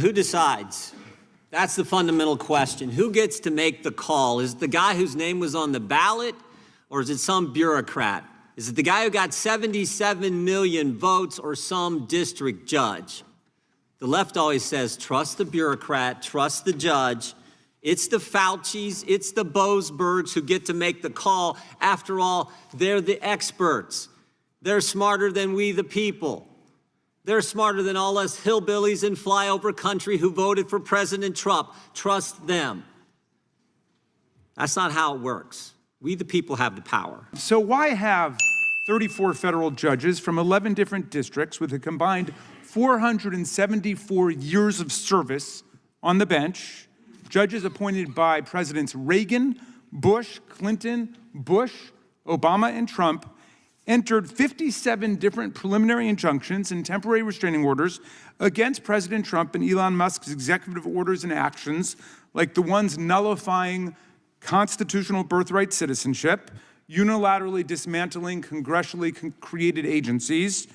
Who decides? That's the fundamental question. Who gets to make the call? Is it the guy whose name was on the ballot, or is it some bureaucrat? Is it the guy who got 77 million votes, or some district judge? The left always says, trust the bureaucrat, trust the judge. It's the Faucis, it's the Boasbergs who get to make the call. After all, they're the experts. They're smarter than we, the people. They're smarter than all us hillbillies in flyover country who voted for President Trump. Trust them. That's not how it works. We, the people, have the power. So why have 34 federal judges from 11 different districts with a combined 474 years of service on the bench, judges appointed by Presidents Reagan, Bush, Clinton, Bush, Obama, and Trump, entered 57 different preliminary injunctions and temporary restraining orders against President Trump and Elon Musk's executive orders and actions, like the ones nullifying constitutional birthright citizenship, unilaterally dismantling congressionally created agencies,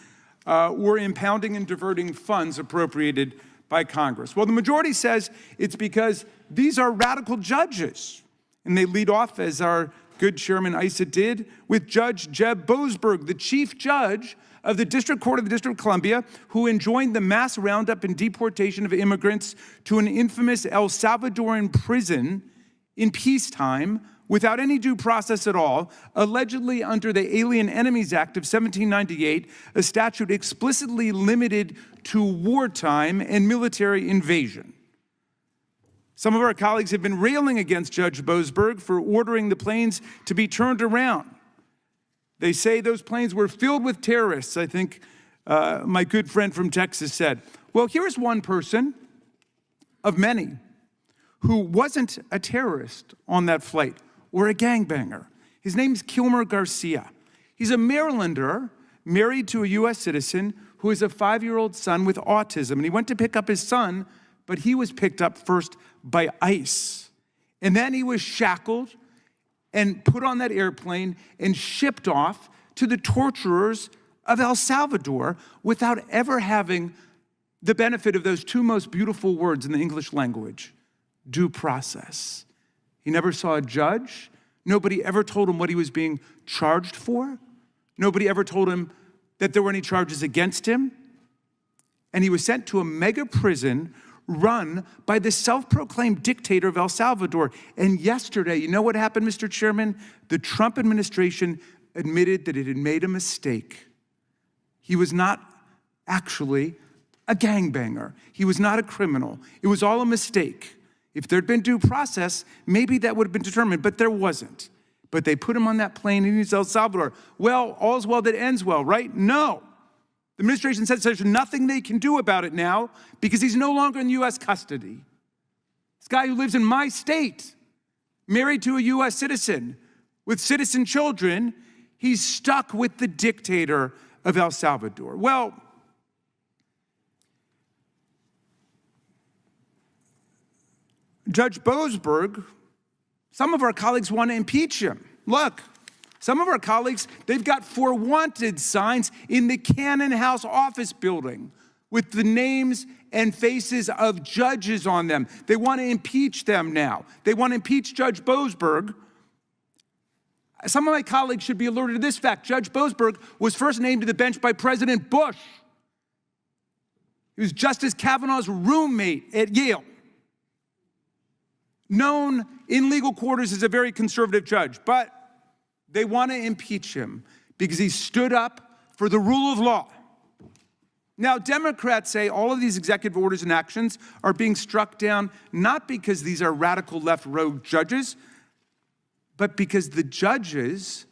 or impounding and diverting funds appropriated by Congress. Well, the majority says it's because these are radical judges. And they lead off, as our good Chairman Issa did, with Judge Jeb Boasberg, the chief judge of the District Court of the District of Columbia, who enjoined the mass roundup and deportation of immigrants to an infamous El Salvadoran prison in peacetime without any due process at all, allegedly under the Alien Enemies Act of 1798, a statute explicitly limited to wartime and military invasion. Some of our colleagues have been railing against Judge Boasberg for ordering the planes to be turned around. They say those planes were filled with terrorists, I think my good friend from Texas said. Well, here's one person of many who wasn't a terrorist on that flight or a gangbanger. His name's Kilmer Garcia. He's a Marylander married to a U.S. citizen who has a 5-year-old son with autism. And he went to pick up his son, but he was picked up first by ICE. And then he was shackled and put on that airplane and shipped off to the torturers of El Salvador without ever having the benefit of those two most beautiful words in the English language, due process. He never saw a judge. Nobody ever told him what he was being charged for. Nobody ever told him that there were any charges against him. And he was sent to a mega prison run by the self-proclaimed dictator of El Salvador. And yesterday, you know what happened, Mr. Chairman? The Trump administration admitted that it had made a mistake. He was not actually a gangbanger. He was not a criminal. It was all a mistake. If there'd been due process, maybe that would have been determined, but there wasn't. But they put him on that plane in El Salvador. Well, all's well that ends well, right? No. The administration says there's nothing they can do about it now because he's no longer in U.S. custody. This guy who lives in my state, married to a U.S. citizen with citizen children, he's stuck with the dictator of El Salvador. Well, Judge Boasberg, some of our colleagues want to impeach him. Look. Some of our colleagues, they've got "for wanted" signs in the Cannon House office building with the names and faces of judges on them. They want to impeach them now. They want to impeach Judge Boasberg. Some of my colleagues should be alerted to this fact. Judge Boasberg was first named to the bench by President Bush. He was Justice Kavanaugh's roommate at Yale. Known in legal quarters as a very conservative judge, but they want to impeach him because he stood up for the rule of law. Now, Democrats say all of these executive orders and actions are being struck down not because these are radical left rogue judges, but because the judges,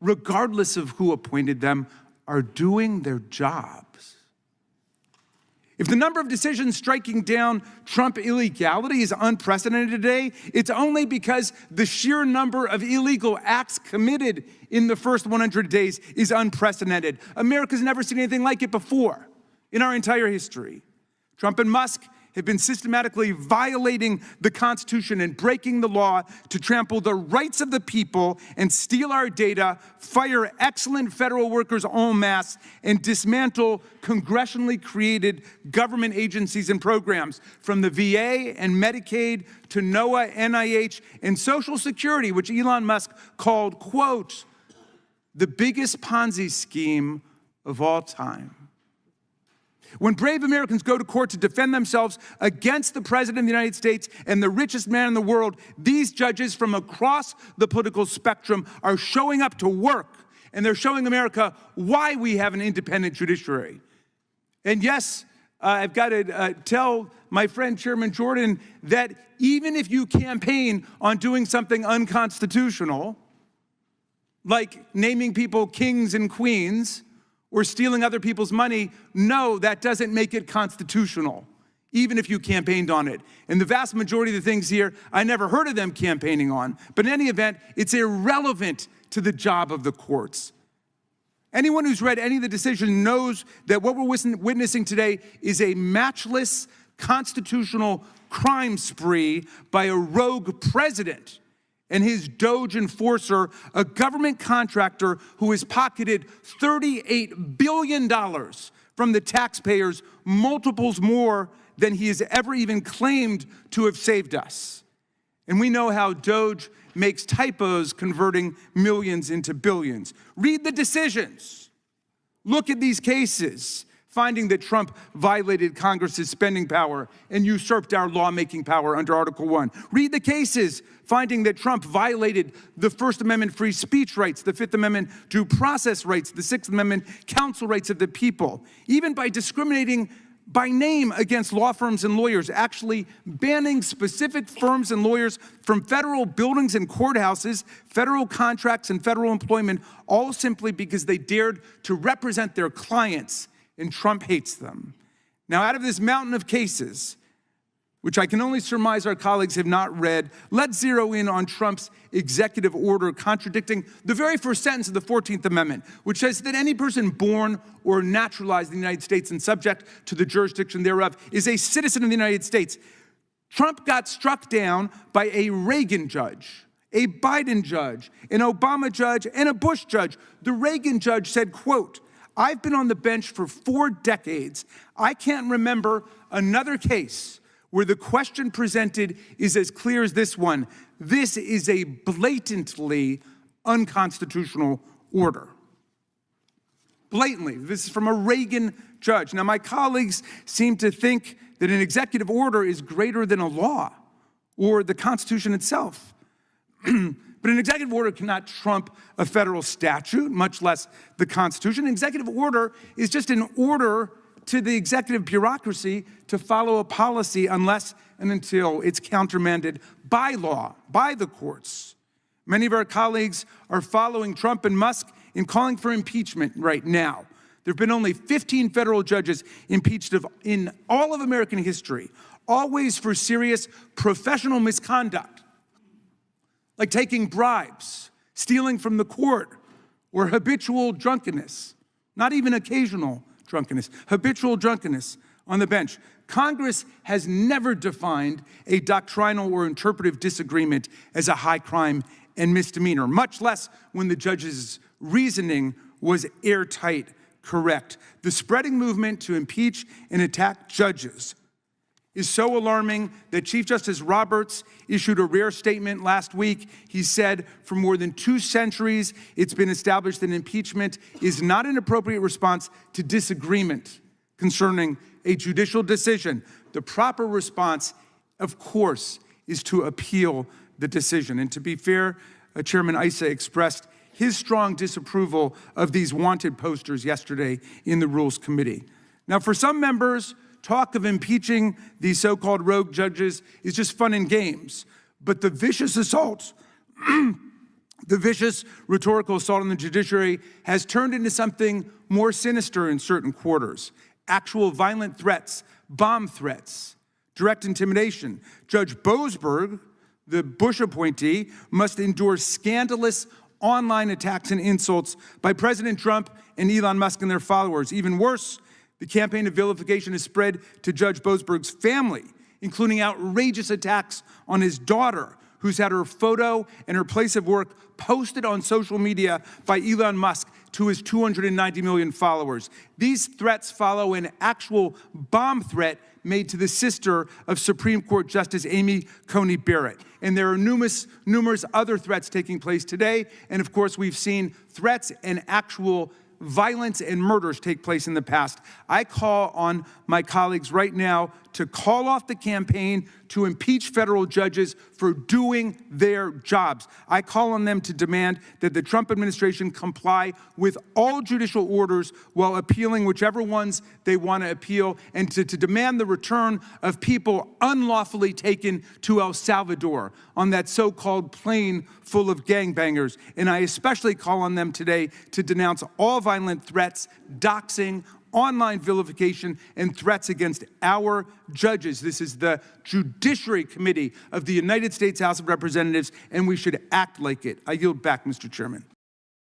regardless of who appointed them, are doing their jobs. If the number of decisions striking down Trump illegality is unprecedented today, it's only because the sheer number of illegal acts committed in the first 100 days is unprecedented. America's never seen anything like it before in our entire history. Trump and Musk have been systematically violating the Constitution and breaking the law to trample the rights of the people and steal our data, fire excellent federal workers en masse, and dismantle congressionally created government agencies and programs, from the VA and Medicaid to NOAA, NIH, and Social Security, which Elon Musk called, quote, the biggest Ponzi scheme of all time. When brave Americans go to court to defend themselves against the President of the United States and the richest man in the world, these judges from across the political spectrum are showing up to work, and they're showing America why we have an independent judiciary. And yes, I've got to tell my friend Chairman Jordan that even if you campaign on doing something unconstitutional, like naming people kings and queens, or stealing other people's money, no, that doesn't make it constitutional, even if you campaigned on it. And the vast majority of the things here, I never heard of them campaigning on. But in any event, it's irrelevant to the job of the courts. Anyone who's read any of the decision knows that what we're witnessing today is a matchless constitutional crime spree by a rogue president and his Doge enforcer, a government contractor who has pocketed $38 billion from the taxpayers, multiples more than he has ever even claimed to have saved us. And we know how Doge makes typos, converting millions into billions. Read the decisions. Look at these cases, finding that Trump violated Congress's spending power and usurped our lawmaking power under Article 1. Read the cases, finding that Trump violated the First Amendment free speech rights, the Fifth Amendment due process rights, the Sixth Amendment counsel rights of the people, even by discriminating by name against law firms and lawyers, actually banning specific firms and lawyers from federal buildings and courthouses, federal contracts and federal employment, all simply because they dared to represent their clients, and Trump hates them. Now, out of this mountain of cases, which I can only surmise our colleagues have not read, let's zero in on Trump's executive order contradicting the very first sentence of the 14th Amendment, which says that any person born or naturalized in the United States and subject to the jurisdiction thereof is a citizen of the United States. Trump got struck down by a Reagan judge, a Biden judge, an Obama judge, and a Bush judge. The Reagan judge said, quote, I've been on the bench for 4 decades. I can't remember another case where the question presented is as clear as this one. This is a blatantly unconstitutional order. Blatantly. This is from a Reagan judge. Now, my colleagues seem to think that an executive order is greater than a law or the Constitution itself. But an executive order cannot trump a federal statute, much less the Constitution. An executive order is just an order to the executive bureaucracy to follow a policy unless and until it's countermanded by law, by the courts. Many of our colleagues are following Trump and Musk in calling for impeachment right now. There have been only 15 federal judges impeached in all of American history, always for serious professional misconduct, like taking bribes, stealing from the court, or habitual drunkenness, not even occasional drunkenness, habitual drunkenness on the bench. Congress has never defined a doctrinal or interpretive disagreement as a high crime and misdemeanor, much less when the judge's reasoning was airtight correct. The spreading movement to impeach and attack judges is so alarming that Chief Justice Roberts issued a rare statement last week. He said, for more than 2 centuries, it's been established that impeachment is not an appropriate response to disagreement concerning a judicial decision. The proper response, of course, is to appeal the decision. And to be fair, Chairman Issa expressed his strong disapproval of these wanted posters yesterday in the Rules Committee. Now, for some members, talk of impeaching these so-called rogue judges is just fun and games. But the vicious assault, the vicious rhetorical assault on the judiciary has turned into something more sinister in certain quarters. Actual violent threats, bomb threats, direct intimidation. Judge Boasberg, the Bush appointee, must endure scandalous online attacks and insults by President Trump and Elon Musk and their followers. Even worse, the campaign of vilification has spread to Judge Boasberg's family. including outrageous attacks on his daughter, who's had her photo and her place of work posted on social media by Elon Musk to his 290 million followers. These threats follow an actual bomb threat made to the sister of Supreme Court Justice Amy Coney Barrett. And there are numerous other threats taking place today. And of course, we've seen threats and actual violence and murders take place in the past. I call on my colleagues right now to call off the campaign to impeach federal judges for doing their jobs. I call on them to demand that the Trump administration comply with all judicial orders while appealing whichever ones they want to appeal, and to demand the return of people unlawfully taken to El Salvador on that so-called plane full of gangbangers. And I especially call on them today to denounce all violent threats, doxing, online vilification, and threats against our judges. This is the Judiciary Committee of the United States House of Representatives, and we should act like it. I yield back, Mr. Chairman.